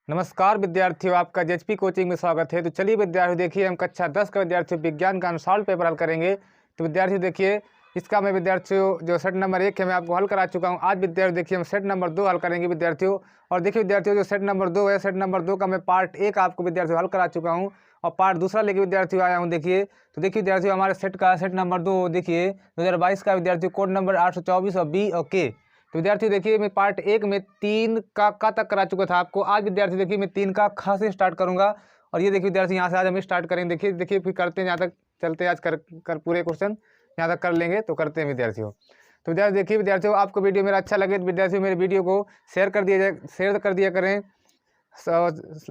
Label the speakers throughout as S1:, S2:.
S1: नमस्कार विद्यार्थियों, आपका जेएचपी कोचिंग में स्वागत है। तो चलिए विद्यार्थियों, देखिए हम कक्षा 10 का विद्यार्थियों विज्ञान का अनुसार पेपर हल करेंगे। तो विद्यार्थियों देखिए, इसका मैं विद्यार्थियों जो सेट नंबर 1 है मैं आपको हल करा चुका हूं। आज विद्यार्थियों देखिए हम सेट नंबर 2 हल करेंगे विद्यार्थियों। और देखिए विद्यार्थियों, जो सेट नंबर 2 है, सेट नंबर 2 का मैं पार्ट 1 आपको विद्यार्थियों हल करा चुका हूँ और पार्ट दूसरा लेके विद्यार्थियों आया हूँ। देखिए तो देखिए विद्यार्थियों, हमारे सेट नंबर 2 देखिए 2022 का विद्यार्थियों कोड नंबर 824 और बी और के। तो विद्यार्थी देखिए, मैं पार्ट 1 में 3 का तक करा चुका था आपको। आज विद्यार्थी देखिए मैं 3 का ख से स्टार्ट करूंगा। और ये देखिए विद्यार्थी, यहाँ से आज हम स्टार्ट करेंगे। देखिए देखिए फिर करते हैं, यहाँ तक चलते हैं आज कर पूरे क्वेश्चन यहाँ तक कर लेंगे। तो करते हैं विद्यार्थियों। तो विद्यार्थी देखिए विद्यार्थियों, आपको वीडियो मेरा अच्छा लगे तो विद्यार्थियों मेरे वीडियो को शेयर कर दिया करें,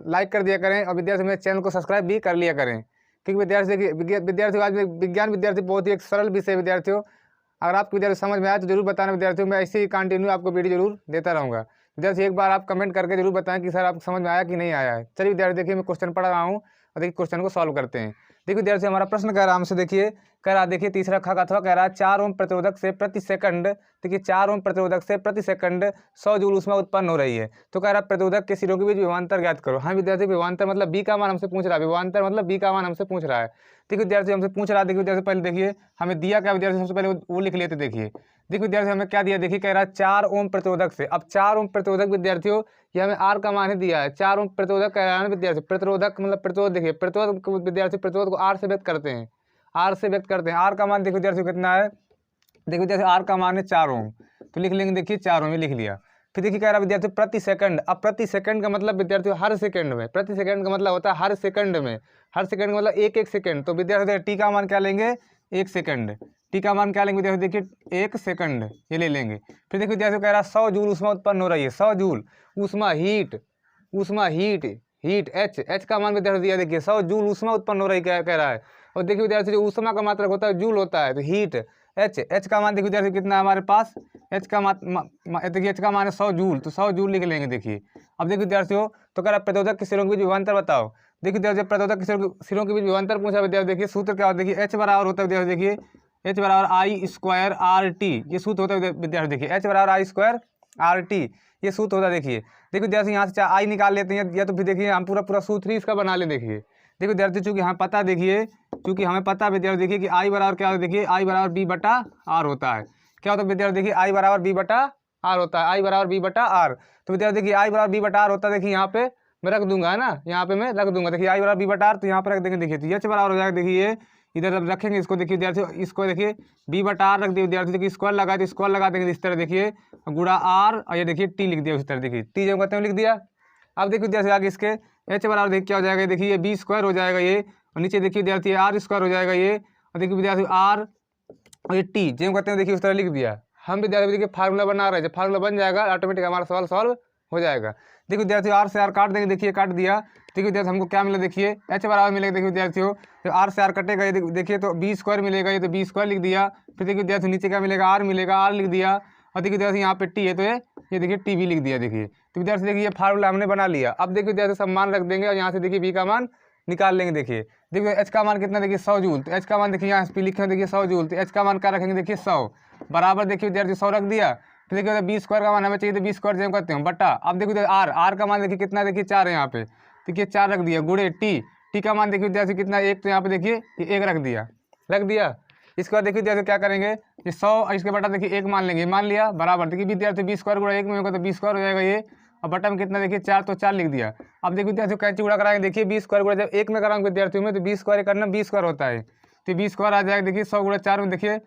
S1: लाइक कर दिया करें और विद्यार्थी मेरे चैनल को सब्सक्राइब भी कर लिया करें। क्योंकि विद्यार्थी देखिए विद्यार्थियों, आज विज्ञान विद्यार्थी बहुत ही एक सरल विषय विद्यार्थियों। अगर आपको विद्यार्थी समझ में आया तो जरूर बताना विद्यार्थियों, मैं ऐसे ही कंटिन्यू आपको वीडियो जरूर देता रहूँगा। विद्यार्थी एक बार आप कमेंट करके जरूर बताएं कि सर आपको समझ में आया कि नहीं आया है। चलिए विद्यार्थी देखिए, मैं क्वेश्चन पढ़ रहा हूँ और देखिए क्वेश्चन को सॉल्व करते हैं। देखिए विद्यार्थी, हमारा प्रश्न कह रहा है हमसे, देखिए कह रहा देखिए तीसरा ख अथवा कह रहा है 4 ओम प्रतिरोधक से प्रति सेकंड, देखिए 4 ओम प्रतिरोधक से प्रति सेकंड 100 जूल ऊष्मा उत्पन्न हो रही है। तो कह रहा प्रतिरोधक के सिरों के बीच विभवांतर ज्ञात करो। हाँ विद्यार्थी, विभवांतर मतलब बी का मान हमसे पूछ रहा है, विभवांतर मतलब बी का मान हमसे पूछ रहा है। देखिए विद्यार्थी हमसे पूछ रहा है, देखिए विद्यार्थी पहले देखिए हमें दिया क्या विद्यार्थी, सबसे पहले वो लिख लेते। देखिए देखिए विद्यार्थी हमें क्या दिया, देखिए कह रहा है 4 ओम प्रतिरोधक से। अब 4 ओम प्रतिरोधक विद्यार्थियों, ये हमें आर का मान ही दिया है। 4 ओम प्रतिरोधक कह रहा है विद्यार्थी, प्रतिरोधक मतलब प्रतिरोध। देखिए प्रतिरोध विद्यार्थी, प्रतिरोध को आर से व्यक्त करते हैं, आर से व्यक्त करते हैं। आर का मान देखो विद्यार्थी कितना है, देखो विद्यार्थी आर का मान है 4 ओम। तो लिख लेंगे, देखिए 4 ओम लिख लिया। फिर देखिए कह रहा विद्यार्थी प्रति सेकंड। अब प्रति सेकंड का मतलब विद्यार्थियों हर सेकंड में, प्रति सेकंड का मतलब होता है हर सेकंड में, हर सेकंड का मतलब एक सेकंड। तो विद्यार्थी टी का मान क्या लेंगे, 1 सेकंड। टी का मान क्या लेंगे विद्यार्थी, देखिए 1 सेकंड ये ले लेंगे। फिर देखिए विद्यार्थी कह रहा 100 जूल ऊष्मा उत्पन्न हो रही है। 100 जूल ऊष्मा, हीट, ऊष्मा हीट, हीट एच का मान विद्यार्थी दिया। देखिए 100 जूल ऊष्मा उत्पन्न हो रही कह रहा है। और देखिए विद्यार्थी, जो ऊष्मा का मात्रक होता है जूल होता है, तो हीट एच का मान देखिए विद्यार्थी कितना है हमारे पास, एच का देखिए एच का मान है 100 जूल, तो 100 जूल लिख लेंगे। देखिए अब देखिए विद्यार्थियों, तो कह रहा प्रतिरोधक के सिरों के बीच विभवांतर बताओ। देखिए विद्यार्थी, प्रतिरोधक के सिरों के बीच विभवांतर पूछा विद्यार्थी। देखिए सूत्र क्या होता है, देखिए एच बराबर होता है विद्यार्थी, देखिए एच बराबर आई स्क्वायर आर टी, ये सूत्र होता है विद्यार्थी। देखिए एच बराबर आई स्क्वायर आर टी, ये सूत्र होता है। देखिए विद्यार्थी, यहाँ से आई निकाल लेते हैं, या तो फिर देखिए हम पूरा सूत्र ही इसका बना ले। देखिए देखिए विद्यार्थी, चूंकि हमें पता, देखिए चूंकि हमें पता विद्यार्थी देखिए कि आई बराबर क्या होता है, देखिए आई बराबर बी बटा आर होता है। क्या होता है विद्यार्थी, देखिए आई बराबर बी बटा आर होता है, आई बराबर बी बटा आर। तो विद्यार्थी देखिए आई बराबर बी बटा आर होता है। देखिए यहाँ पे मैं रख दूंगा, है ना, यहाँ पे मैं रख दूंगा। देखिए आई बराबर बी बटा आर, तो यहाँ पर रख देंगे। देखिए तो एच बराबर हो जाएगा, देखिए इधर अब रखेंगे इसको। देखिए विद्यार्थी, इसको देखिए बी बटा आर रख दिया विद्यार्थी। देखिए स्क्वायर लगा तो स्क्वायर लगा देंगे इस तरह, देखिए गुड़ा आर, और ये देखिए टी लिख दिया उस तरह। देखिए टी जब कहते हैं लिख दिया। अब देखिए विद्यार्थी आगे इसके एच बराबर देखिए क्या हो जाएगा, देखिए ये बी स्क्वायर हो जाएगा ये, और नीचे देखिए विद्यार्थी आर स्क्वायर हो जाएगा ये। और देखिए विद्यार्थी आर और ये टी जब कहते हैं, देखिए उस तरह लिख दिया। हम विद्यार्थी देखिए फार्मूला बना रहे हैं, जब फार्मूला बन जाएगा ऑटोमेटिक हमारा सवाल सॉल्व हो जाएगा। देखिए विद्यार्थी आर से आर काट देंगे, देखिए काट दिया। देखिए विद्यार्थी हमको क्या मिला, देखिए एच बराबर मिलेगा। देखिए विद्यार्थियों, तो आर से आर कटेगा, ये देखिए तो बी स्क्वायर मिलेगा, ये तो बी स्क्वायर लिख दिया। फिर देखिए विद्यार्थी नीचे क्या मिलेगा, आर मिलेगा, आर लिख दिया। और देखिए विद्यार्थी यहाँ पे टी है, तो ये देखिए टी भी लिख दिया। देखिए तो विद्यार्थी देखिए ये फार्मूला हमने बना लिया। अब देखिए विद्यार्थी सब मान रख देंगे और यहाँ से देखिए बी का मान निकाल लेंगे। देखिए देखिए एच का मान कितना, देखिए 100 जूल। तो एच का मान देखिए यहाँ पे लिखे देखिए 100 जूल, तो एच का मान क्या रखेंगे, देखिए 100 बराबर देखिए विद्यार्थी 100 रख दिया। फिर देखिए बी स्क्वायर का मान हमें चाहिए, तो बी स्क्वायर जब करते हैं बटा। अब देखिए आर का मान देखिए कितना, देखिए 4 है यहाँ पे, देखिए 4 रख दिया, गुड़े टी का मान देखिए विद्यार्थी कितना, 1, तो यहाँ पे देखिए 1 रख दिया। इसके बाद देखिए विद्यार्थी क्या करेंगे, ये 100 और इसके बटा देखिए 1 मान लेंगे, मान लिया बराबर। देखिए विद्यार्थी बी स्क्वायर गुणा 1 में होगा तो बी स्क्वायर हो जाएगा ये, और बटा में कितना देखिए 4, तो 4 लिख दिया। अब देखिए विद्यार्थी कैंची गुणा कराएंगे, देखिए बी स्क्वायर गुणा जब 1 में कराएंगे विद्यार्थियों में, तो बी स्क्वायर करना बी स्क्वायर होता है, तो बी स्क्वायर आ जाएगा। देखिए 100 गुणा 4 में, देखिए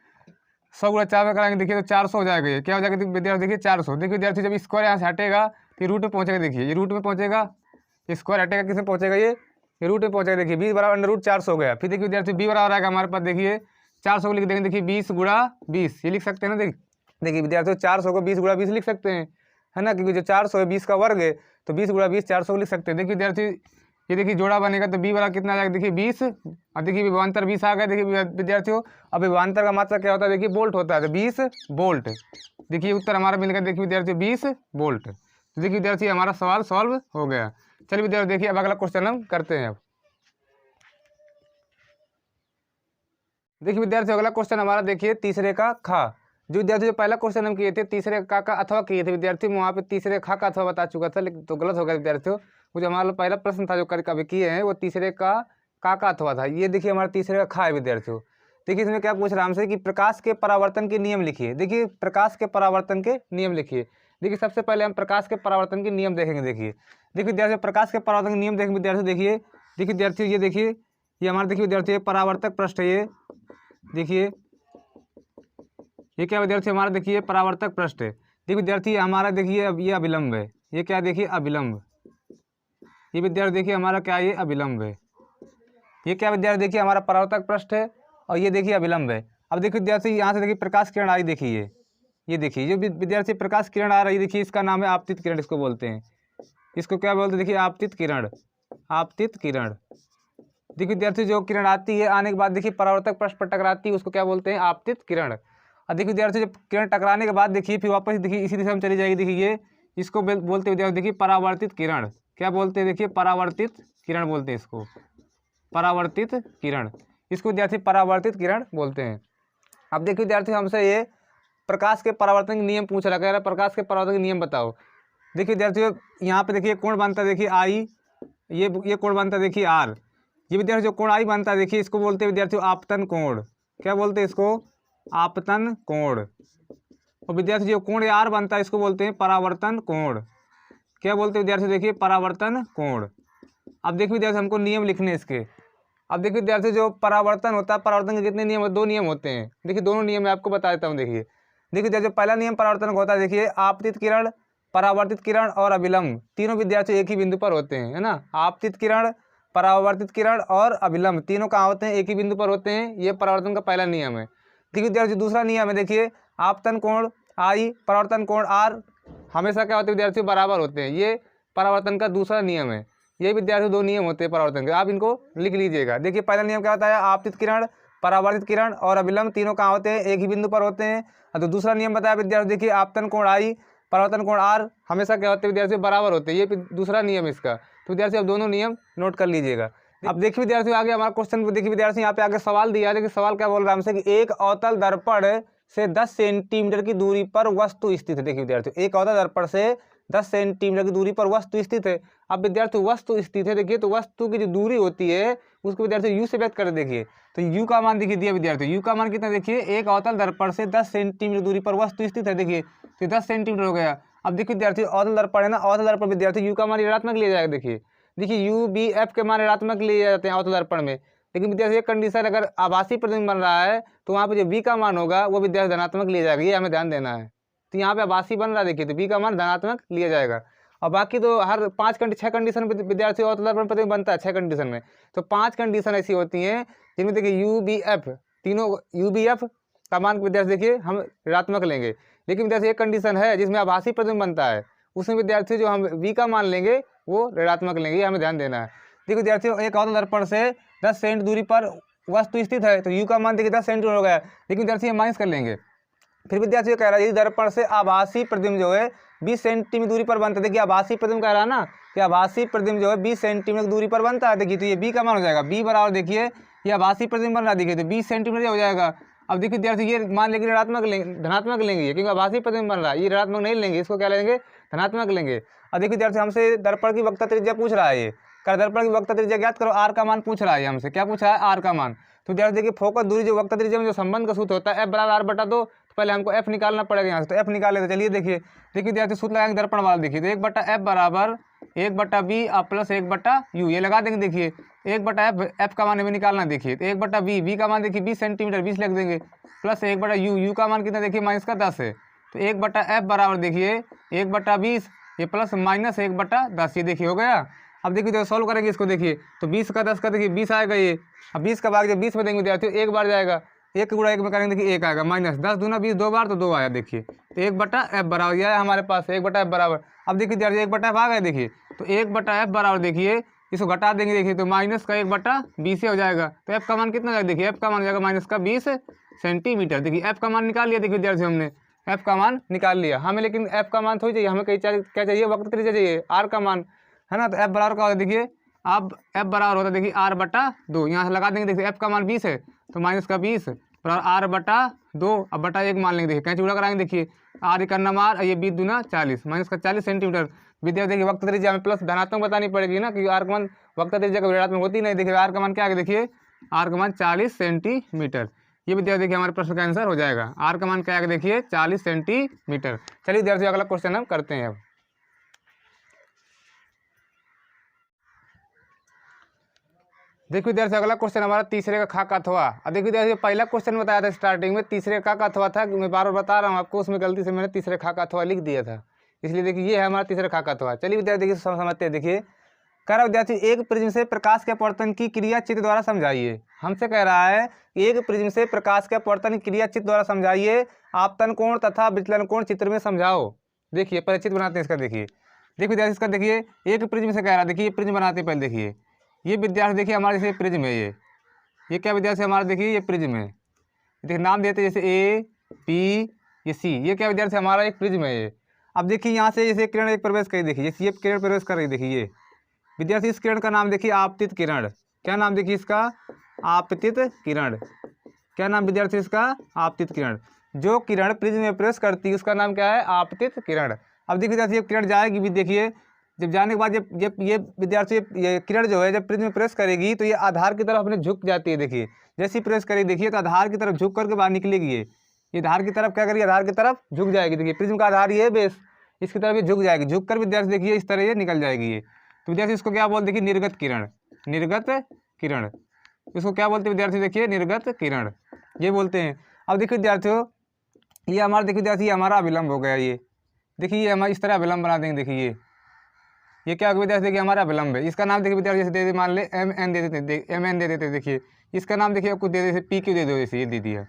S1: 100 गुणा 4 में कराएंगे, देखिए तो 400 हो जाएगा। ये क्या हो जाएगा विद्यार्थी, देखिए 400। देखिए विद्यार्थी जब स्क्वायर यहाँ से हटेगा तो रूट में पहुँचेगा। देखिए ये रूट में पहुँचेगा, स्क्वायर हटेगा किस में पहुँचेगा, ये रूट में पहुँचेगा। देखिए 20 बराबर अंडर रूट 400 हो गया। फिर देखिए विद्यार्थी बी बराबर आएगा हमारे पास, देखिए 400 को लिख देंगे। देखिए 20 गुणा 20 ये लिख सकते हैं ना। देखिए विद्यार्थी 400 को 20 गुणा 20 लिख सकते हैं, है ना, क्योंकि जो 400 है 20 का वर्ग है, तो 20 गुणा 20 400 को लिख सकते हैं। देखिए विद्यार्थी ये देखिए जोड़ा बनेगा, तो बी बराबर कितना आ जाएगा, देखिए 20, और देखिए विभवांतर 20 आ गया। देखिए विद्यार्थियों, अब विभवांतर का मात्रा क्या होता है, देखिए बोल्ट होता है, तो 20 वोल्ट। देखिए उत्तर हमारा मिलेगा, देखिए विद्यार्थी 20 वोल्ट। तो देखिए विद्यार्थी हमारा सवाल सॉल्व हो गया। चलिए विद्यार्थी देखिए अब अगला क्वेश्चन हम करते हैं। अब देखिए विद्यार्थी अगला क्वेश्चन हमारा देखिए तीसरे का खा। जो विद्यार्थी जो पहला क्वेश्चन हम किए थे तीसरे का अथवा किए थे विद्यार्थी, वहाँ पे तीसरे खा का अथवा बता चुका था, लेकिन तो गलत हो गया विद्यार्थियों। वो जो हमारा पहला प्रश्न था जो कर कभी किए हैं, वो तीसरे का अथवा था। ये देखिए हमारा तीसरे का खा है विद्यार्थियों। देखिए इसमें क्या पूछ रहा है हमसे कि प्रकाश के परावर्तन के नियम लिखिए। देखिए प्रकाश के परावर्तन के नियम लिखिए। देखिए सबसे पहले हम प्रकाश के परावर्तन के नियम देखेंगे। देखिए विद्यार्थियों प्रकाश के परावर्तन के नियम देखेंगे विद्यार्थियों। देखिए विद्यार्थियों ये देखिए, ये हमारा देखिए विद्यार्थियों परावर्तक पृष्ठ है। ये देखिए ये क्या विद्यार्थियों हमारा देखिए परावर्तक पृष्ठ है। देखिए विद्यार्थी हमारा देखिए अब ये अभिलंब है। ये क्या देखिए अभिलंब। ये विद्यार्थी देखिए हमारा क्या ये अभिलंब है। ये क्या विद्यार्थी देखिए हमारा परावर्तक पृष्ठ है और ये देखिए अभिलंब है। अब देखिए विद्यार्थी यहाँ से देखिए प्रकाश किरण आ रही। देखिए ये देखिए जो विद्यार्थी प्रकाश किरण आ रही है, देखिए इसका नाम है आपतित किरण, इसको बोलते हैं। इसको क्या बोलते हैं देखिए आपतित किरण। आपतित किरण देखिए विद्यार्थी जो किरण आती है आने के बाद देखिए परावर्तक पृष्ठ पर टकराती है, उसको क्या बोलते हैं आपतित किरण। और देखिए विद्यार्थी जब किरण टकराने के बाद देखिए फिर वापस देखिए इसी दिशा में चली जाएगी। देखिए ये इसको बोलते हैं विद्यार्थी देखिए परावर्तित किरण। क्या बोलते हैं देखिए परावर्तित किरण बोलते हैं इसको, परावर्तित किरण। इसको विद्यार्थी परावर्तित किरण बोलते हैं। अब देखिए विद्यार्थी हमसे ये प्रकाश के परावर्तन के नियम पूछ रहा, कह रहा है प्रकाश के परावर्तन के नियम बताओ। देखिए विद्यार्थियों यहाँ पे देखिए कोण बनता है देखिए आई, ये कोण बनता है देखिए आर। ये विद्यार्थी जो कोण आई बनता है देखिए इसको बोलते हैं विद्यार्थियों आपतन कोण। क्या बोलते हैं इसको आपतन कोण। और विद्यार्थी जो कोण आर बनता है इसको बोलते हैं परावर्तन कोण। क्या बोलते हैं विद्यार्थी देखिए परावर्तन कोण। अब देखिए विद्यार्थी हमको नियम लिखने इसके। अब देखिए विद्यार्थी जो परावर्तन होता है, परावर्तन के कितने नियम, दो नियम होते हैं। देखिए दोनों नियम मैं आपको बता देता हूँ। देखिए जो पहला नियम परावर्तन का होता है देखिए आपतित किरण, परावर्तित किरण और अभिलंब तीनों विद्यार्थी एक ही बिंदु पर होते हैं, है ना। आपतित किरण, परावर्तित किरण और अभिलंब तीनों कहाँ होते हैं, एक ही बिंदु पर होते हैं। ये परावर्तन का पहला नियम है। देखिए विद्यार्थी दूसरा नियम है देखिए आपतन कोण आई, परावर्तन कोण आर हमेशा क्या होते हैं विद्यार्थियों बराबर होते हैं। ये परावर्तन का दूसरा नियम है। ये विद्यार्थी दो नियम होते हैं परावर्तन के, आप इनको लिख लीजिएगा। देखिए पहला नियम क्या होता है आपतित किरण, परावर्तित किरण और अभिलंब तीनों कहाँ होते हैं, एक ही बिंदु पर होते हैं। तो दूसरा नियम बताया विद्यार्थी देखिए आपतन कोण आई, परावर्तन कोण आर हमेशा क्या होते हैं विद्यार्थी बराबर होते हैं। ये दूसरा नियम इसका। तो विद्यार्थी अब दोनों नियम नोट कर लीजिएगा। अब देखिए विद्यार्थी आगे हमारा क्वेश्चन देखिए विद्यार्थी यहाँ पे आगे सवाल दिया है। देखिए सवाल क्या बोल रहा है हमसे कि एक अवतल दर्पण से 10 सेंटीमीटर की दूरी पर वस्तु स्थित है। देखिए विद्यार्थी एक अवतल दर्पण से 10 सेंटीमीटर की दूरी पर वस्तु स्थित है। अब विद्यार्थी वस्तु स्थित है देखिए, तो वस्तु की जो दूरी होती है उसको विद्यार्थी यू से व्यक्त कर देखिए। तो यू का मान देखिए दिया विद्यार्थी, यू का मान कितना देखिए एक अवतल दर्पण से 10 सेंटीमीटर दूरी पर वस्तु स्थित है। देखिए तो 10 सेंटीमीटर हो गया। अब देखिए विद्यार्थी अवतल दर्पण है ना, अवतल दर्पण विद्यार्थी यू का मान ऋणात्मक लिया जाएगा। देखिए यू बी एफ के मान ऋणात्मक लिए जाते हैं अवतल दर्पण में। लेकिन विद्यार्थी एक कंडीशन, अगर आभासी प्रतिबिंब बन रहा है तो वहाँ पे जो बी का मान होगा वो विद्यार्थी धनात्मक लिया जाएगा। ये हमें ध्यान देना है। तो यहाँ पे आभासी बन रहा है देखिए, तो बी का मान धनात्मक लिया जाएगा। और बाकी तो हर 6 कंडीशन विद्यार्थी अवतल दर्पण प्रतिबिंब बनता है 6 कंडीशन में। तो 5 कंडीशन ऐसी होती हैं जिनमें देखिए यू बी एफ तीनों, यू बी एफ का मान विद्यार्थी देखिए हम ऋणात्मक लेंगे। लेकिन विद्यार्थी एक कंडीशन है जिसमें आभासी प्रतिबिंब बनता है, उसमें विद्यार्थी जो हम बी का मान लेंगे वो ऋणात्मक लेंगे। ये हमें ध्यान देना है। देखिए विद्यार्थियों एक अवतल दर्पण से 10 सेंट दूरी पर वस्तु स्थित है, तो यू का मान देखिए 10 सेंटीमीटर हो गया। लेकिन विद्यार्थी हम माइनस कर लेंगे। फिर विद्यार्थी कह रहा है यदि दर्पण से आभासी प्रतिबिंब जो है 20 सेंटीमीटर दूरी पर बनता है। देखिए आभासी प्रतिबिंब कह रहा है ना कि आभासी प्रतिबिंब जो है 20 सेंटीमीटर दूरी पर बनता है। देखिए तो ये बी का मान हो जाएगा, बी बराबर देखिए ये आभासी प्रतिबिंब बन रहा है देखिए तो 20 सेंटीमीटर हो जाएगा। अब देखिए विद्यार्थी ये मान लेंगे ऋणात्मक लेंगे, धनात्मक लेंगे क्योंकि आभासी प्रतिबिंब बन रहा है। ये ऋणात्मक नहीं लेंगे, इसको क्या लेंगे धनात्मक लेंगे। और देखिए विद्यार्थी हमसे दर्पण की वक्रता त्रिज्या पूछ रहा है। ये कर दर्पण की वक्रता त्रिज्या ज्ञात करो, आर का मान पूछ रहा है हमसे। क्या पूछा है आर का मान। तो विद्यार्थी देखिए फोकस दूरी जो वक्रता त्रिज्या में जो संबंध का सूत्र होता है एफ बराबर आर बटा 2, तो पहले हमको एफ निकालना पड़ेगा यहाँ से। तो एफ निकाल लेते चलिए। देखिए विद्यार्थी सूत्र लगाएंगे दर्पण वाला। देखिए तो 1 बटा एफ बराबर 1 बटा बी प्लस 1 बटा यू, ये लगा देंगे। देखिए 1 बटा एफ का मान हमें निकालना। देखिए तो 1 बटा बी का मान देखिए 20 सेंटीमीटर 20 लिख देंगे, प्लस 1 बटा यू का मान कितना देखिए माइनस का 10 है। तो 1 बटा एफ बराबर देखिए 1 बटा 20 ये प्लस माइनस 1 बटा 10, ये देखिए हो गया। अब देखिए तो सॉल्व करेंगे इसको। देखिए तो 20 का 10 का देखिए 20 आएगा ये। अब 20 का भाग जब 20 में देंगे विद्यार्थियों एक बार जाएगा, 1 गुणा 1 में करेंगे देखिए 1 आएगा, माइनस 10 दूना 20 दो बार तो 2 आया। देखिए तो 1 बटा एफ बराबर यह है हमारे पास 1 बटा एफ बराबर। अब देखिए विद्यार्थी 1 बटा एफ आ गया। देखिए तो 1 बटा एफ बराबर देखिए इसको घटा देंगे। देखिए तो माइनस का 1 बटा 20 हो जाएगा। तो एफ का मान कितना जाएगा देखिए एफ का मान हो जाएगा माइनस का 20 सेंटीमीटर। देखिए एफ का मान निकाल लिया। देखिए विद्यार्थी हमने एफ का मान निकाल लिया। हमें लेकिन एफ का मान थोड़ी चाहिए, हमें क्या चाहिए वक्रता त्रिज्या चाहिए आर का मान, है ना। तो एफ बराबर का होता है देखिए, अब एफ बराबर होता है देखिए आर बटा 2, यहाँ से लगा देंगे। देखिए एफ का मान 20 है तो माइनस का 20 बराबर आर बटा 2, अब बटा 1 मान लेंगे। देखिए कैंची उड़ा कराएंगे। देखिए आर 1 आर ये 20 दूना 40 माइनस का 40 सेंटीमीटर। विद्यार्थी देखिए वक्त त्रिज्या में प्लस धनात्मक बतानी पड़ेगी ना, क्योंकि आर का मान वक्त त्रिज्या का ऋणात्मक होती नहीं। देखिए आर का मान क्या है, देखिए आर का मान 40 सेंटीमीटर। ये विद्यार्थी देखिए हमारे प्रश्न का आंसर हो जाएगा। आर का मान क्या है, देखिए 40 सेंटीमीटर। चलिए विद्यार्थी अगला क्वेश्चन हम करते हैं। अब देखिए विद्यार्थी अगला क्वेश्चन हमारा तीसरे का खा का अथवा। अब देखिए विद्यार्थी पहला क्वेश्चन बताया था स्टार्टिंग में तीसरे का अथवा था, मैं बार बार बता रहा हूँ आपको, उसमें गलती से मैंने तीसरे खा का अथवा लिख दिया था, इसलिए देखिए ये है हमारा तीसरा खा का अथवा। चलिए विद्यार्थी देखिए समझते हैं। देखिए कह रहा विद्यार्थी एक प्रिज्म से प्रकाश के अपवर्तन की क्रिया चित्र द्वारा समझाइए। हमसे कह रहा है एक प्रिज्म से प्रकाश के अपवर्तन की क्रिया चित्र द्वारा समझाइए, आपतन कोण तथा विचलन कोण चित्र में समझाओ। देखिए पहले चित्र बनाते हैं इसका। देखिए विद्यार्थी इसका देखिए एक प्रिज्म से कह रहा है, देखिए प्रिज्म बनाते हैं पहले। देखिए ये विद्यार्थी देखिए हमारे जैसे प्रिज्म है, ये क्या विद्यार्थी हमारा देखिए ये प्रिज्म है। देखिए नाम देते हैं जैसे ए पी ये सी, ये क्या विद्यार्थी हमारा एक प्रिज्म है ये। अब देखिए यहाँ से जैसे किरण एक प्रवेश करी, देखिए जैसे ये किरण प्रवेश कर रही, देखिए ये विद्यार्थी इस किरण का नाम देखिए आपतित किरण। क्या नाम देखिए इसका, आपतित किरण। क्या नाम विद्यार्थी इसका, आपतित किरण। जो किरण प्रिज्म में प्रवेश करती है उसका नाम क्या है, आपतित किरण। अब देखिए विद्यार्थी जब किरण जाएगी भी, देखिए जब जाने के बाद जब ये विद्यार्थी ये किरण जो है जब प्रिज्म में प्रवेश करेगी तो ये आधार की तरफ अपने झुक जाती है। देखिए जैसे ही प्रवेश करेगी देखिए तो आधार की तरफ झुक करके बाहर निकलेगी। ये आधार की तरफ क्या करेगी, आधार की तरफ झुक जाएगी। देखिए प्रिज्म का आधार ये है बेस, इसकी तरफ ये झुक जाएगी। झुक कर विद्यार्थी देखिए इस तरह ये निकल जाएगी ये। तो विद्यार्थी इसको क्या बोलते, देखिए निर्गत किरण। निर्गत किरण इसको क्या बोलते हैं विद्यार्थी, देखिए निर्गत किरण ये बोलते हैं। अब देखिए विद्यार्थियों ये हमारा देखिए विद्यार्थी हमारा अविलंब हो गया। ये देखिए ये हमारा इस तरह अविलंब बना देंगे। देखिए ये क्या विद्यार्थी देखिए हमारा विलंब है। इसका नाम देखिए विद्यार्थी जैसे दे दे, मान ले एम एन दे देते, एम एन दे देते। देखिए इसका नाम देखिए आपको दे दे पी क्यू दे दो, जैसे ये दे दिया।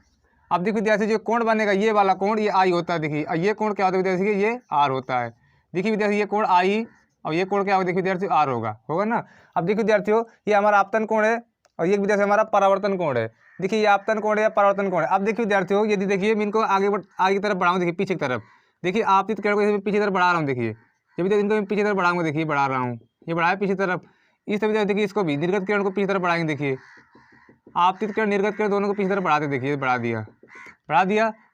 S1: अब देखिए विद्यार्थी जो कोण बनेगा ये वाला कोण ये आई होता है। देखिए ये कोण क्या होता है विद्यार्थी, ये आर होता है। देखिए विद्यार्थी ये कोण आई और ये कोण क्या होगा, देखिए विद्यार्थी आर होगा ना। अब देखिए विद्यार्थियों ये हमारा आपतन कोण है और ये विद्यार्थी हमारा परावर्तन कोण है। देखिए ये आपतन कोण है या परावर्तन कोण है। अब देखिए विद्यार्थियों यदि देखिए मैं इनको आगे की तरफ बढ़ाऊँ, देखिए पीछे की तरफ, देखिए आपतित किरण को पीछे की तरफ बढ़ा रहा हूँ। देखिए जब इनको मैं पीछे तरफ बढ़ाऊंगा, देखिए बढ़ा रहा हूँ, ये बढ़ाया पीछे तरफ। इस तरह देखिए इसको भी निर्गत किरण को पीछे तरफ बढ़ाएंगे। देखिए आपतित किरण निर्गत किरण दोनों को पीछे तरफ बढ़ाते, देखिए बढ़ा दिया।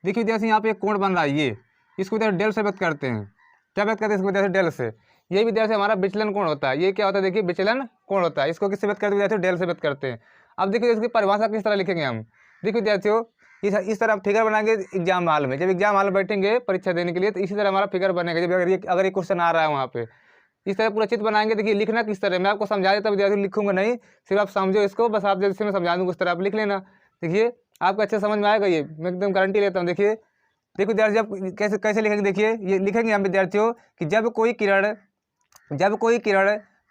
S1: देखिए विद्यार्थी यहाँ पे एक कोण बन रहा है, ये इसको विद्यार्थी डेल से व्यक्त करते हैं। क्या व्यक्त करते हैं इसको विद्यार्थी, डेल से। ये विद्यार्थी हमारा विचलन कोण होता है। ये क्या होता है, देखिए विचलन कोण होता है। इसको किससे व्यक्त करते हैं विद्यार्थी, डेल से व्यक्त करते हैं। अब देखिए इसकी परिभाषा किस तरह लिखेंगे हम। देखिए विद्यार्थियों इस तरह फिगर बनाएंगे एग्जाम हॉल में, जब एग्जाम हॉल में बैठेंगे परीक्षा देने के लिए तो इसी तरह हमारा फिगर बनेगा। जब अगर ये क्वेश्चन आ रहा है वहाँ पे इस तरह पूरा चित्र बनाएंगे। देखिए लिखना किस तरह, मैं आपको समझा देता विद्यार्थी, लिखूंगा नहीं, सिर्फ आप समझो इसको, बस आप जैसे मैं समझा दूंगा उस तरह आप लिख लेना। देखिए आपको अच्छे समझ में आएगा, ये मैं एकदम गारंटी लेता हूँ। देखिए विद्यार्थी जब कैसे लिखेंगे, देखिए ये लिखेंगे हम विद्यार्थियों कि जब कोई किरण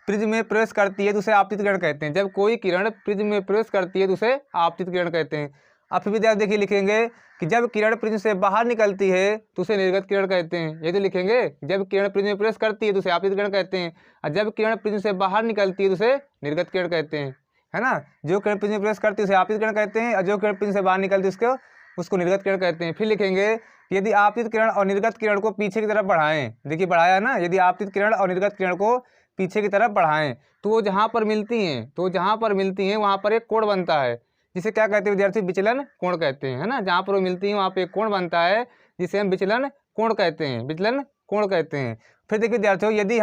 S1: प्रिज्म में प्रवेश करती है तो उसे आपतित किरण कहते हैं। जब कोई किरण प्रिज्म में प्रवेश करती है तो उसे आपतित किरण कहते हैं। अब फिर विद्यार्थी देखिए लिखेंगे कि जब किरण प्रिज्म से बाहर निकलती है तो उसे निर्गत किरण कहते हैं। ये तो लिखेंगे, जब किरण प्रिज्म में प्रवेश करती है तो उसे आपतित किरण कहते हैं, और जब किरण प्रिज्म से बाहर निकलती है तो उसे निर्गत किरण कहते हैं, है ना। जो किरण प्रिज्म में प्रवेश करती है उसे आपतित किरण कहते हैं, और जो किरण प्रिज्म से बाहर निकलती है उसको निर्गत किरण कहते हैं। फिर लिखेंगे यदि आपतित किरण और निर्गत किरण को पीछे की तरफ बढ़ाएं, देखिए बढ़ाया ना, यदि आपतित किरण और निर्गत किरण को पीछे की तरफ बढ़ाएं तो वो जहाँ पर मिलती हैं वहाँ पर एक कोण बनता है, जिसे क्या कहते हैं विद्यार्थी, विचलन कोण कहते हैं, है ना। जहाँ पर वो मिलती हैं वहाँ पे एक कोण बनता है जिसे हम विचलन कोण कहते हैं। फिर देखिए विद्यार्थियों यदि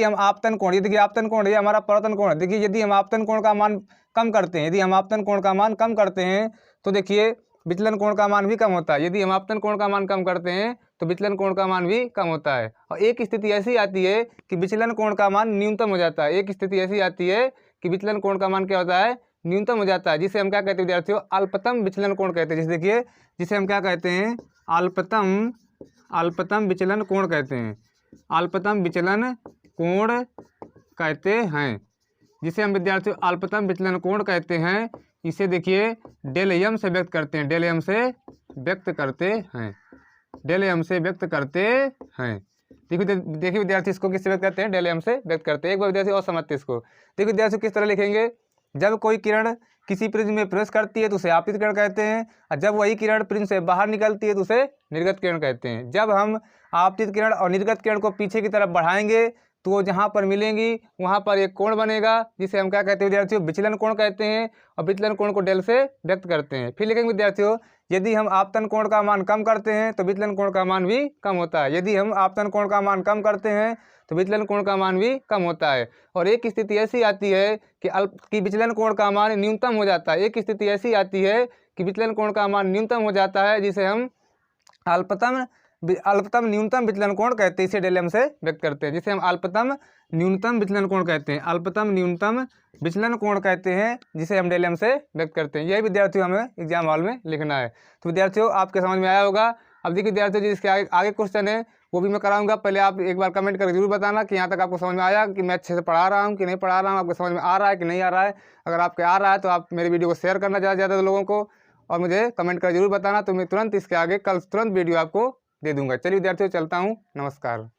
S1: हम आपतन कोण, ये देखिए आपतन कोण ये हमारा परावर्तन कोण है। देखिए यदि हम आपतन कोण का मान कम करते हैं तो देखिए विचलन कोण का मान भी कम होता है। यदि हम आपतन कोण का मान कम करते हैं तो विचलन कोण का मान भी कम होता है। और एक स्थिति ऐसी आती है कि विचलन कोण का मान न्यूनतम हो जाता है। विचलन कोण का मान क्या होता है, न्यूनतम हो जाता है, जिसे हम क्या कहते हैं विद्यार्थियों, अल्पतम विचलन कोण कहते हैं। जैसे देखिए जिसे हम क्या कहते हैं, अल्पतम विचलन कोण कहते हैं। अल्पतम विचलन कोण कहते हैं, जिसे हम विद्यार्थियों अल्पतम विचलन कोण कहते हैं। इसे देखिए डेल एम से व्यक्त करते हैं। देखिए विद्यार्थी इसको किससे व्यक्त करते हैं, डेल एम से व्यक्त करते हैं। एक बार विद्यार्थी और समझते इसको। देखिए विद्यार्थी किस तरह लिखेंगे, जब कोई किरण किसी प्रिज्म में प्रवेश करती है तो उसे आपतित किरण कहते हैं, और जब वही किरण प्रिज्म से बाहर निकलती है तो उसे निर्गत किरण कहते हैं। जब हम आपतित किरण और निर्गत किरण को पीछे की तरफ बढ़ाएंगे तो जहाँ पर मिलेंगी वहाँ पर एक कोण बनेगा, जिसे हम क्या कहते हैं विद्यार्थियों, विचलन कोण कहते हैं। और विचलन कोण को डेल से व्यक्त करते हैं। फिर लिखेंगे विद्यार्थियों, यदि हम आपतन कोण का मान कम करते हैं तो विचलन कोण का मान भी कम होता है। यदि हम आपतन कोण का मान कम करते हैं तो विचलन कोण का मान भी कम होता है। और एक स्थिति ऐसी आती है कि विचलन कोण का मान न्यूनतम हो जाता है। एक स्थिति ऐसी आती है कि विचलन कोण का मान न्यूनतम हो जाता है, जिसे हम अल्पतम न्यूनतम विचलन कोण कहते हैं। इसे डेल एम से व्यक्त करते हैं, जिसे हम अल्पतम न्यूनतम विचलन कोण कहते हैं। अल्पतम न्यूनतम विचलन कोण कहते हैं, जिसे हम डेल एम से व्यक्त करते हैं। यही विद्यार्थियों हमें एग्जाम हॉल में लिखना है। तो विद्यार्थियों आपके समझ में आया होगा। अब देखिए विद्यार्थियों, जिसके आगे क्वेश्चन है वो भी मैं कराऊंगा। पहले आप एक बार कमेंट करके जरूर बताना कि यहाँ तक आपको समझ में आया, कि मैं अच्छे से पढ़ा रहा हूँ कि नहीं पढ़ा रहा हूँ, आपको समझ में आ रहा है कि नहीं आ रहा है। अगर आपके आ रहा है तो आप मेरे वीडियो को शेयर करना ज़्यादा लोगों को, और मुझे कमेंट कर जरूर बताना। तो मैं तुरंत इसके आगे कल तुरंत वीडियो आपको दे दूंगा। चलिए विद्यार्थियों, चलता हूँ। नमस्कार।